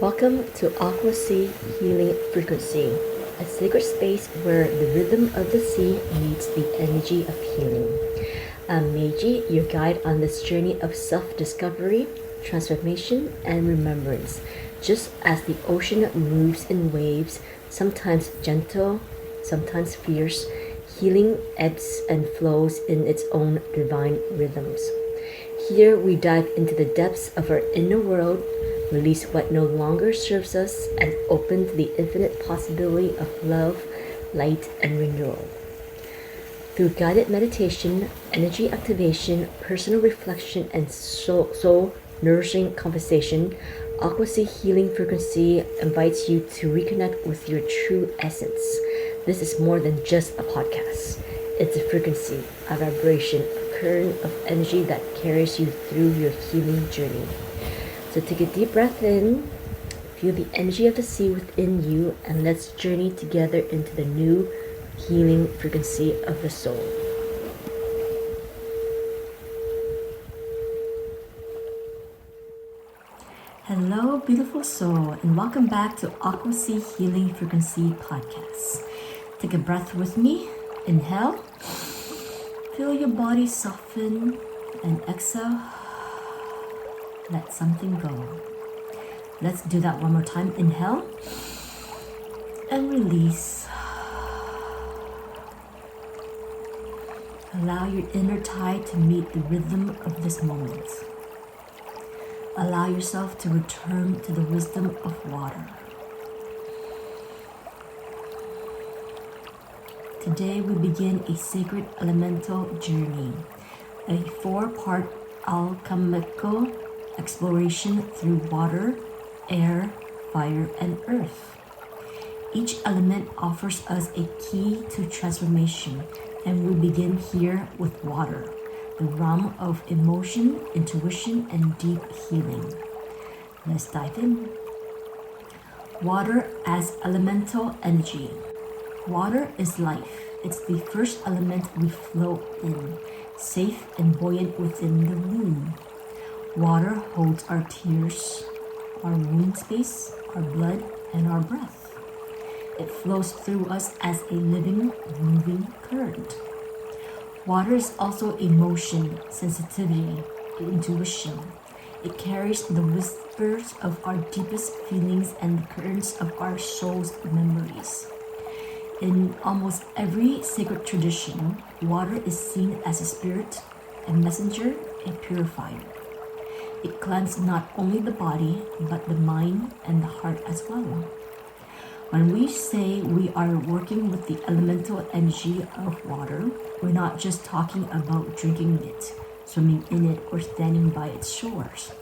Welcome to Aquasea Healing Frequency, a sacred space where the rhythm of the sea meets the energy of healing. I'm Meiji, your guide on this journey of self-discovery, transformation, and remembrance. Just as the ocean moves in waves, sometimes gentle, sometimes fierce, healing ebbs and flows in its own divine rhythms. Here we dive into the depths of our inner world, release what no longer serves us, and open to the infinite possibility of love, light, and renewal. Through guided meditation, energy activation, personal reflection, and soul nourishing conversation, Aquasea Healing Frequency invites you to reconnect with your true essence. This is more than just a podcast. It's a frequency, a vibration, a current of energy that carries you through your healing journey. So take a deep breath in, feel the energy of the sea within you, and let's journey together into the new healing frequency of the soul. Hello, beautiful soul, and welcome back to Aquasea Healing Frequency Podcast. Take a breath with me. Inhale. Feel your body soften, and exhale. Let something go. Let's do that one more time. Inhale and release. Allow your inner tide to meet the rhythm of this moment. Allow yourself to return to the wisdom of water. Today we begin a sacred elemental journey, a 4-part alchemical exploration through water, air, fire, and earth. Each element offers us a key to transformation, and we begin here with water, the realm of emotion, intuition, and deep healing. Let's dive in. Water as elemental energy. Water is life. It's the first element we float in, safe and buoyant within the womb. Water holds our tears, our wound space, our blood, and our breath. It flows through us as a living, moving current. Water is also emotion, sensitivity, intuition. It carries the whispers of our deepest feelings and the currents of our soul's memories. In almost every sacred tradition, water is seen as a spirit, a messenger, a purifier. It cleanses not only the body, but the mind and the heart as well. When we say we are working with the elemental energy of water, we're not just talking about drinking it, swimming in it, or standing by its shores.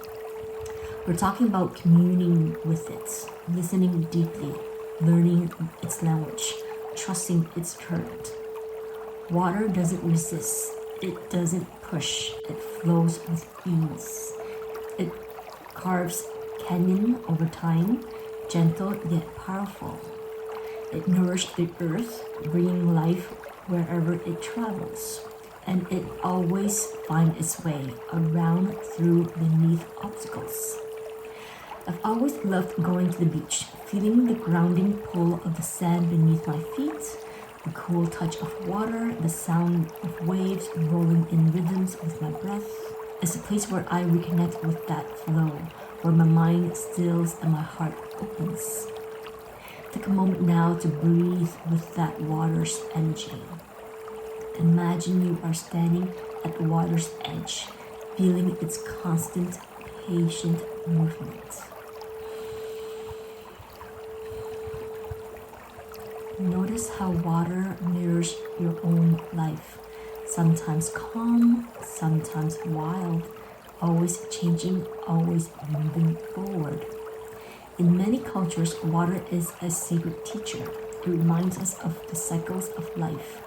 We're talking about communing with it, listening deeply, learning its language, trusting its current. Water doesn't resist, it doesn't push, it flows with ease. It carves canyon over time, gentle yet powerful. It nourishes the earth, bringing life wherever it travels, and it always finds its way around through beneath obstacles. I've always loved going to the beach, feeling the grounding pull of the sand beneath my feet, the cool touch of water, the sound of waves rolling in rhythms with my breath. It's a place where I reconnect with that flow, where my mind stills and my heart opens. Take a moment now to breathe with that water's energy. Imagine you are standing at the water's edge, feeling its constant, patient movement. Notice how water mirrors your own life. Sometimes calm, sometimes wild, always changing, always moving forward. In many cultures, water is a sacred teacher. It reminds us of the cycles of life,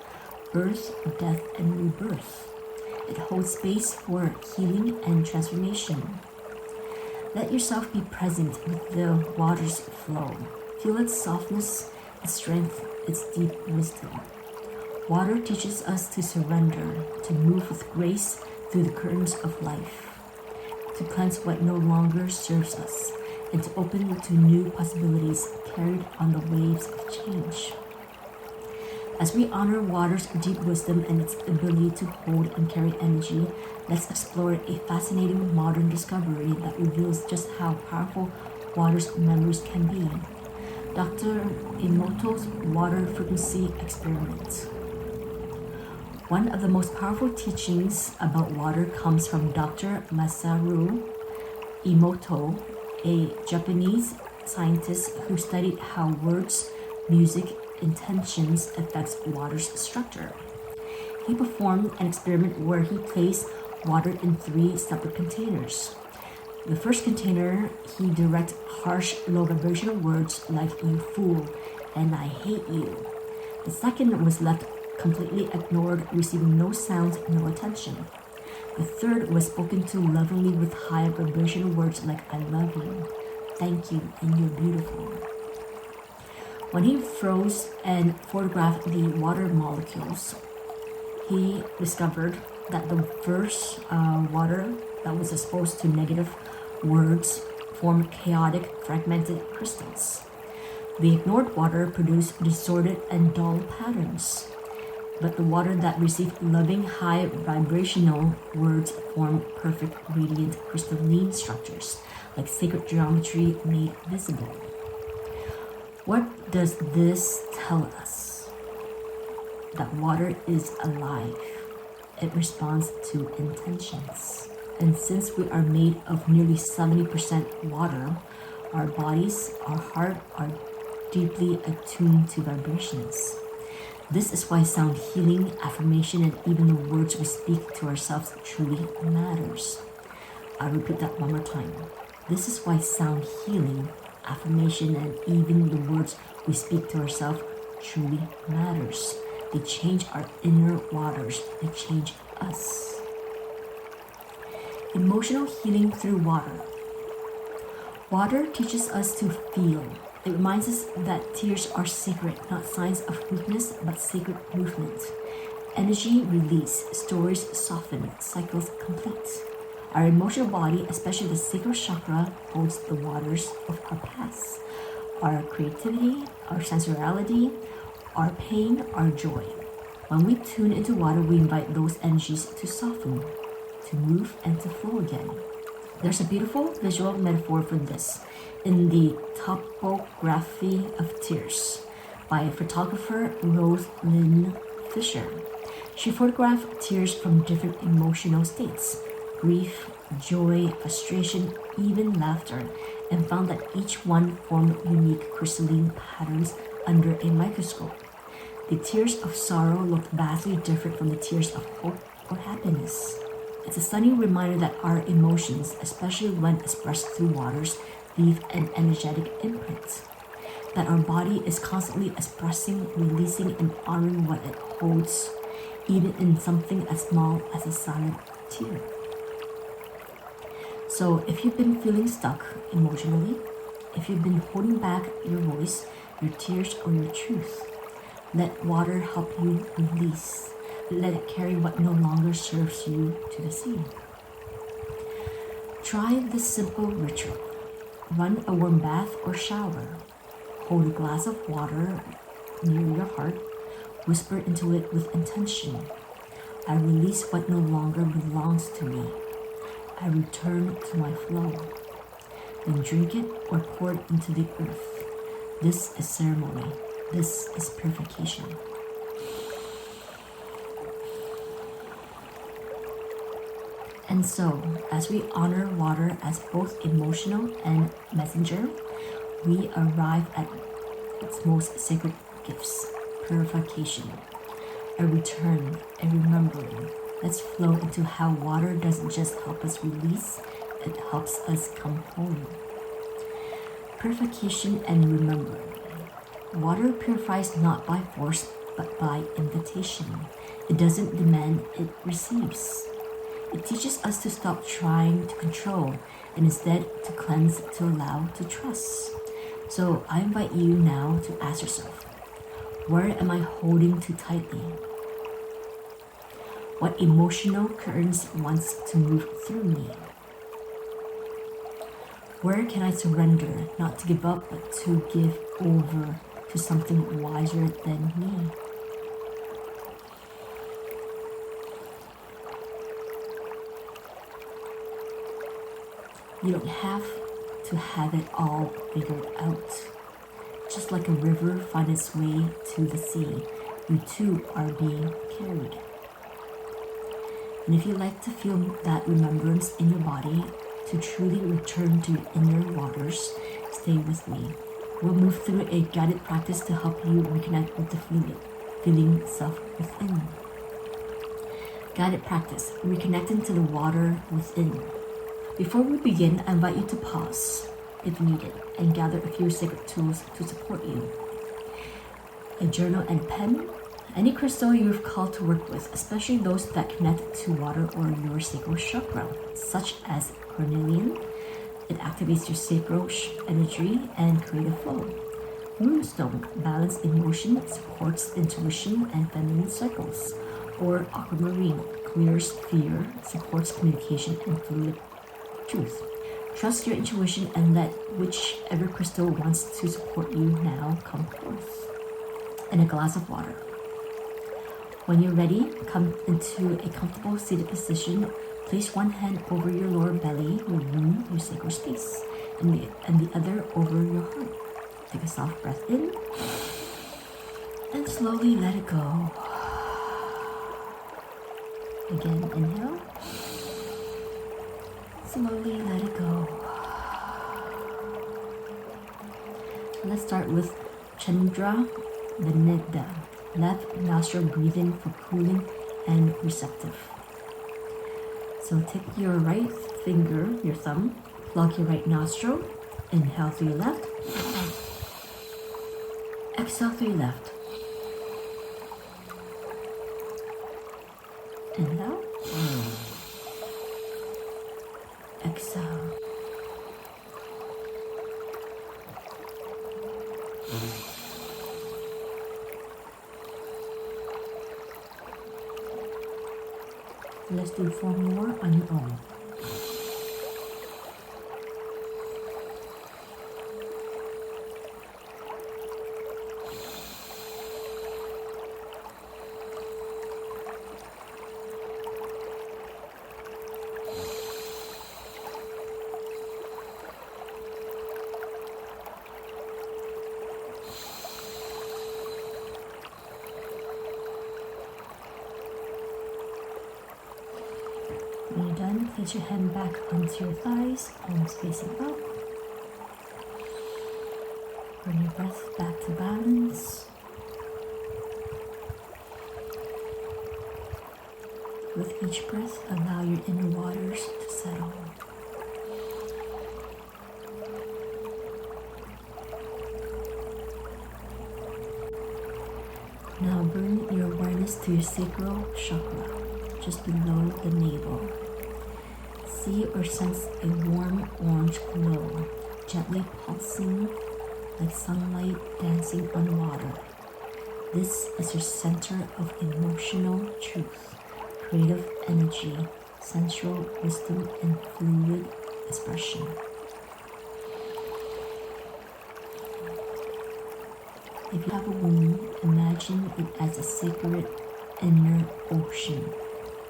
birth, death, and rebirth. It holds space for healing and transformation. Let yourself be present with the water's flow. Feel its softness, its strength, its deep wisdom. Water teaches us to surrender, to move with grace through the currents of life, to cleanse what no longer serves us, and to open to new possibilities carried on the waves of change. As we honor water's deep wisdom and its ability to hold and carry energy, let's explore a fascinating modern discovery that reveals just how powerful water's memories can be. Dr. Emoto's water frequency experiment. One of the most powerful teachings about water comes from Dr. Masaru Emoto, a Japanese scientist who studied how words, music, intentions affects water's structure. He performed an experiment where he placed water in 3 separate containers. The first container, he directed harsh, low vibrational words like "you fool" and "I hate you." The second was left completely ignored, receiving no sound, no attention. The third was spoken to lovingly with high vibrational words like "I love you," "thank you," and "you're beautiful." When he froze and photographed the water molecules, he discovered that the first water that was exposed to negative words formed chaotic, fragmented crystals. The ignored water produced distorted and dull patterns, but the water that received loving, high vibrational words formed perfect, radiant, crystalline structures, like sacred geometry made visible. What does this tell us? That water is alive. It responds to intentions. And since we are made of nearly 70% water, our bodies, our heart are deeply attuned to vibrations. This is why sound healing, affirmation, and even the words we speak to ourselves truly matters. I'll repeat that one more time. This is why sound healing, affirmation, and even the words we speak to ourselves truly matters. They change our inner waters. They change us. Emotional healing through water. Water teaches us to feel. It reminds us that tears are sacred, not signs of weakness, but sacred movement. Energy release, stories soften, cycles complete. Our emotional body, especially the sacral chakra, holds the waters of our past, our creativity, our sensuality, our pain, our joy. When we tune into water, we invite those energies to soften, to move, and to flow again. There's a beautiful visual metaphor for this in the Topography of Tears by photographer Rose-Lynn Fisher. She photographed tears from different emotional states: grief, joy, frustration, even laughter, and found that each one formed unique crystalline patterns under a microscope. The tears of sorrow looked vastly different from the tears of hope or happiness. It's a stunning reminder that our emotions, especially when expressed through waters, leave an energetic imprint. That our body is constantly expressing, releasing, and honoring what it holds, even in something as small as a silent tear. So if you've been feeling stuck emotionally, if you've been holding back your voice, your tears, or your truth, let water help you release. Let it carry what no longer serves you to the sea. Try this simple ritual. Run a warm bath or shower. Hold a glass of water near your heart. Whisper into it with intention. I release what no longer belongs to me. I return to my flow. Then drink it or pour it into the earth. This is ceremony. This is purification. And so, as we honor water as both emotional and messenger, we arrive at its most sacred gifts: purification, a return, a remembering. Let's flow into how water doesn't just help us release, it helps us come home. Purification and remembering. Water purifies not by force, but by invitation. It doesn't demand, it receives. It teaches us to stop trying to control and instead to cleanse, to allow, to trust. So I invite you now to ask yourself, where am I holding too tightly? What emotional currents wants to move through me? Where can I surrender, not to give up, but to give over to something wiser than me? You don't have to have it all figured out. Just like a river finds its way to the sea, you too are being carried. And if you like to feel that remembrance in your body, to truly return to inner waters, stay with me. We'll move through a guided practice to help you reconnect with the fluid, feeling self within. Guided practice, reconnecting to the water within. Before we begin, I invite you to pause, if needed, and gather a few sacred tools to support you. A journal and pen, any crystal you're called to work with, especially those that connect to water or your sacral chakra, such as cornelian. It activates your sacral energy and creative flow. Moonstone, balance emotion, supports intuition and feminine cycles. Or aquamarine, clears fear, supports communication and fluid truth. Trust your intuition and let whichever crystal wants to support you now come forth. And a glass of water. When you're ready, come into a comfortable seated position. Place one hand over your lower belly, your womb, your sacral space, and the other over your heart. Take a soft breath in and slowly let it go. Again, inhale. Slowly let it go. Let's start with Chandra Vanida. Left nostril breathing for cooling and receptive. So take your right finger, your thumb, plug your right nostril, inhale through your left, exhale through your left. Inhale, exhale. Let's do 4 more on your own. When you're done, place your hand back onto your thighs, palms facing up. Bring your breath back to balance. With each breath, allow your inner waters to settle. Now bring your awareness to your sacral chakra, just below the navel. See or sense a warm orange glow, gently pulsing like sunlight dancing on water. This is your center of emotional truth, creative energy, sensual wisdom, and fluid expression. If you have a womb, imagine it as a sacred inner ocean,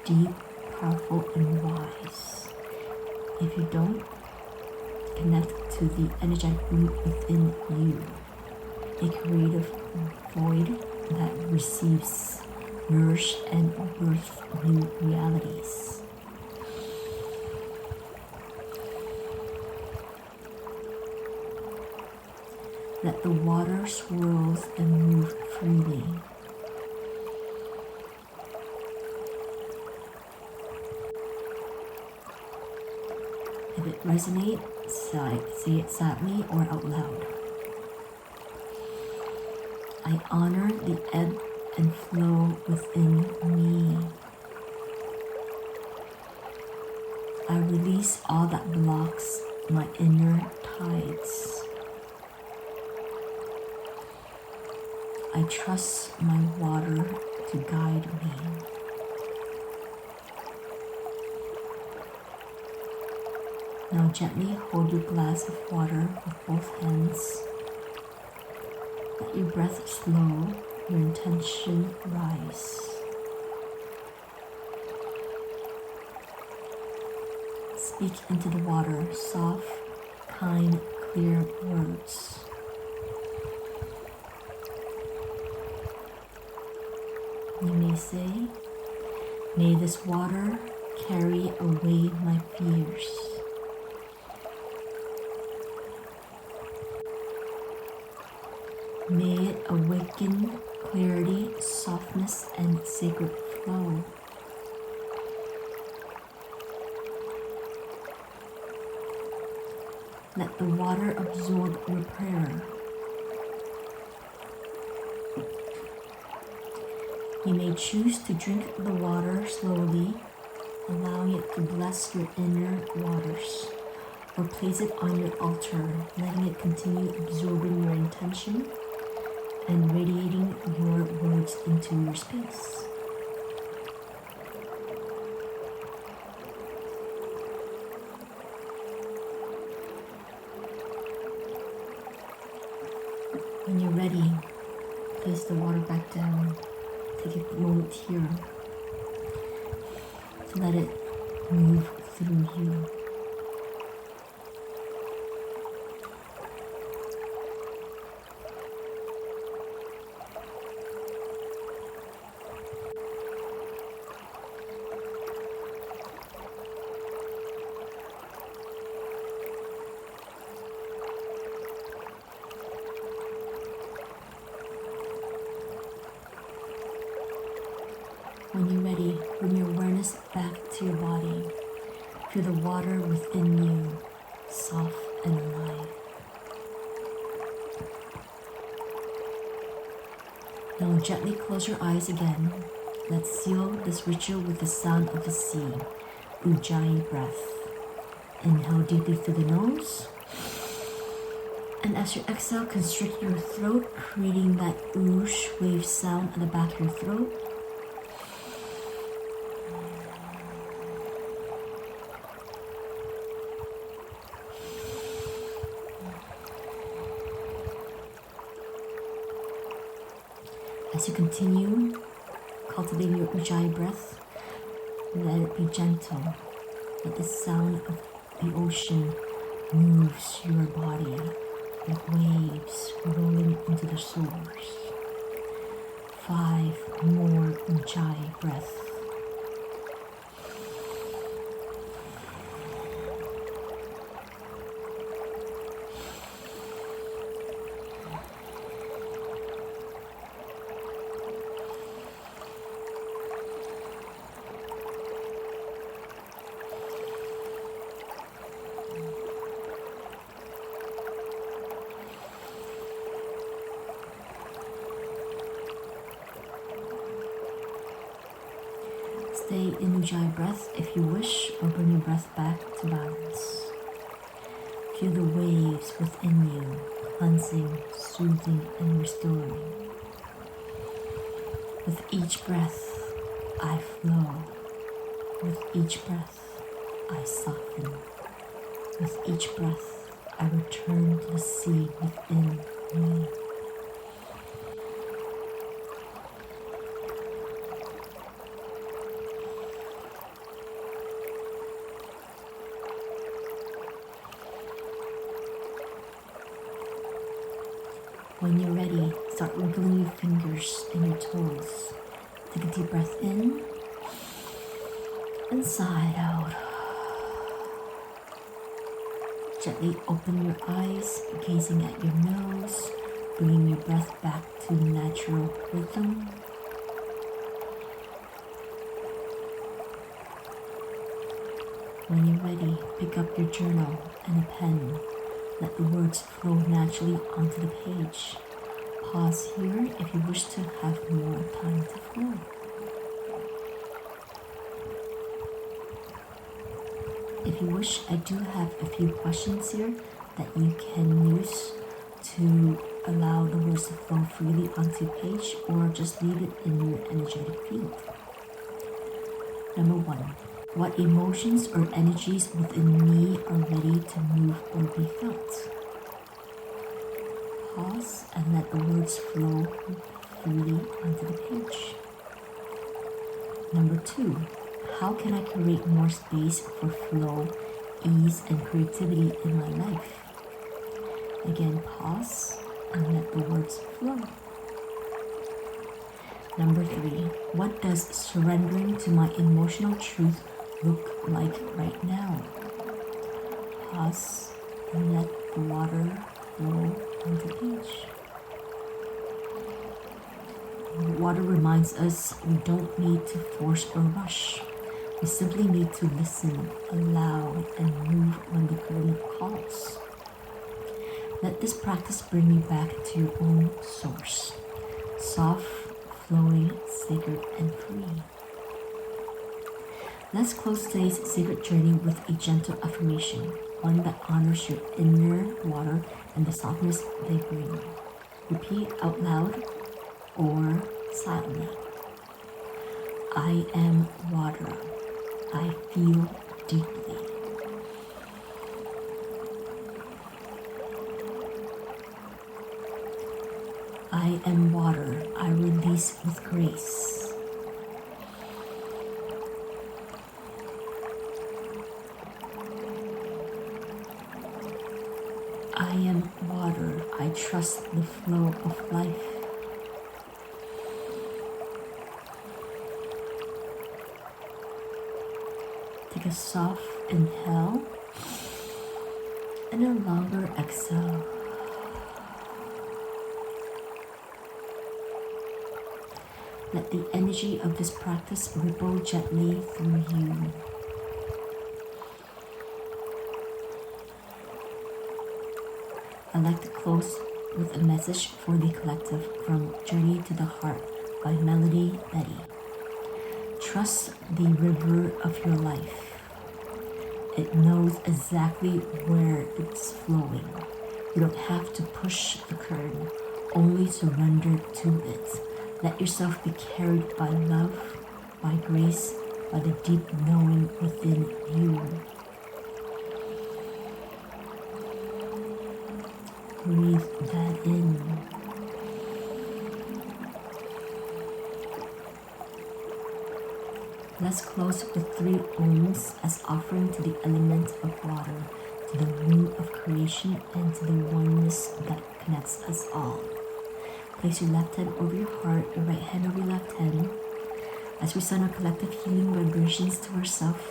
deep, powerful, and wise. If you don't, connect to the energetic root within you, a creative void that receives, nourishes, and births new realities. Let the water swirls and move freely. If it resonates, say it sadly or out loud. I honor the ebb and flow within me. I release all that blocks my inner tides. I trust my water to guide me. Now gently hold your glass of water with both hands. Let your breath slow, your intention rise. Speak into the water soft, kind, clear words. You may say, may this water carry away my fears. May it awaken clarity, softness, and sacred flow. Let the water absorb your prayer. You may choose to drink the water slowly, allowing it to bless your inner waters, or place it on your altar, letting it continue absorbing your intention and radiating your words into your space. When you're ready, place the water back down. Take a moment here to let it move through you. When you're ready, bring your awareness back to your body. Feel the water within you, soft and alive. Now gently close your eyes again. Let's seal this ritual with the sound of the sea, Ujjayi breath. Inhale deeply through the nose. And as you exhale, constrict your throat, creating that oosh wave sound at the back of your throat. As you continue cultivating your Ujjayi breath, let it be gentle. Let the sound of the ocean moves your body like waves rolling into the source. 5 more Ujjayi breaths. Stay in Ujjayi breath if you wish, or bring your breath back to balance. Feel the waves within you, cleansing, soothing, and restoring. With each breath, I flow. With each breath, I soften. With each breath, I return to the sea within me. When you're ready, start wiggling your fingers and your toes. Take a deep breath in and sigh out. Gently open your eyes, gazing at your nose, bringing your breath back to natural rhythm. When you're ready, pick up your journal and a pen. Let the words flow naturally onto the page. Pause here if you wish to have more time to flow. If you wish, I do have a few questions here that you can use to allow the words to flow freely onto the page, or just leave it in your energetic field. Number 1. What emotions or energies within me are ready to move or be felt? Pause and let the words flow freely onto the page. Number 2, how can I create more space for flow, ease, and creativity in my life? Again, pause and let the words flow. Number 3, what does surrendering to my emotional truth look like right now? Pause and let the water flow onto the page. Water reminds us we don't need to force or rush. We simply need to listen, allow, and move when the current calls. Let this practice bring you back to your own source. Soft, flowing, sacred, and free. Let's close today's sacred journey with a gentle affirmation, one that honors your inner water and the softness they bring. Repeat out loud or silently. I am water. I feel deeply. I am water. I release with grace. I am water. I trust the flow of life. Take a soft inhale and a longer exhale. Let the energy of this practice ripple gently through you. I'd like to close with a message for the collective from Journey to the Heart by Melody Betty. Trust the river of your life. It knows exactly where it's flowing. You don't have to push the current, only surrender to it. Let yourself be carried by love, by grace, by the deep knowing within you. Breathe that in. Let's close with 3 Oms as offering to the element of water, to the womb of creation, and to the oneness that connects us all. Place your left hand over your heart, your right hand over your left hand, as we send our collective healing vibrations to ourselves,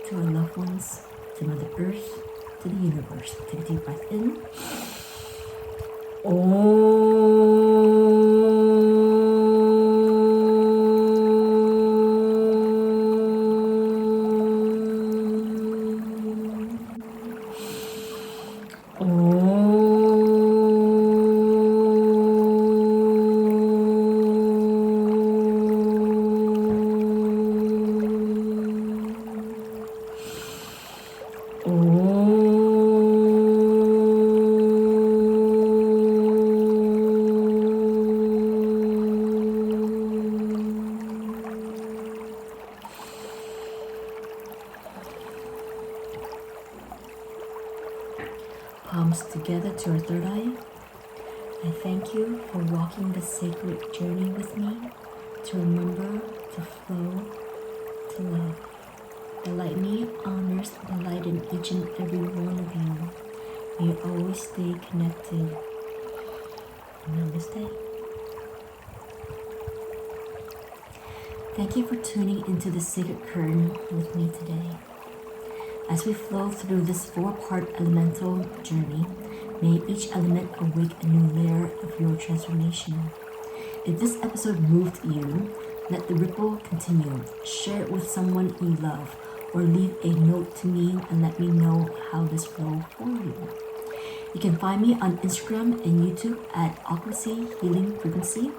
to our loved ones, to Mother Earth, to the universe. Take a deep breath in. Palms together to our third eye. I thank you for walking the sacred journey with me, to remember, to flow, to love. The light me honors the light in each and every one of you. May you always stay connected. Namaste. Thank you for tuning into the sacred current with me today. As we flow through this 4-part elemental journey, may each element awake a new layer of your transformation. If this episode moved you, let the ripple continue. Share it with someone you love, or leave a note to me and let me know how this flowed for you. You can find me on Instagram and YouTube at Aquasea Healing Frequency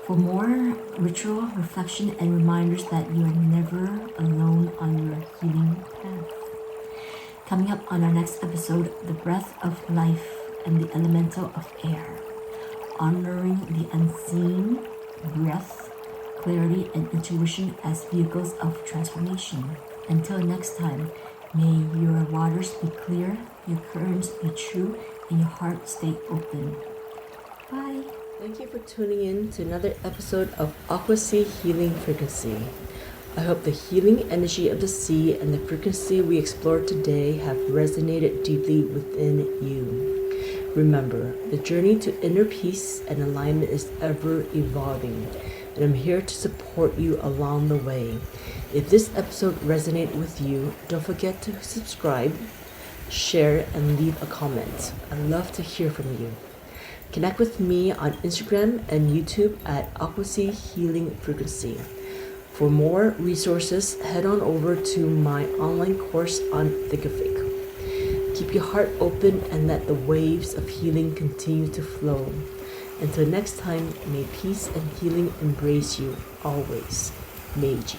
for more ritual, reflection, and reminders that you are never alone on your healing path. Coming up on our next episode, the breath of life and the elemental of air, honoring the unseen, breath, clarity, and intuition as vehicles of transformation. Until next time, may your waters be clear, your currents be true, and your heart stay open. Bye. Thank you for tuning in to another episode of Aquasea Healing Frequency. I hope the healing energy of the sea and the frequency we explored today have resonated deeply within you. Remember, the journey to inner peace and alignment is ever evolving, and I'm here to support you along the way. If this episode resonated with you, don't forget to subscribe, share, and leave a comment. I'd love to hear from you. Connect with me on Instagram and YouTube at Aquasea Healing Frequency. For more resources, head on over to my online course on Thinkific. Keep your heart open and let the waves of healing continue to flow. Until next time, may peace and healing embrace you always. Meiji.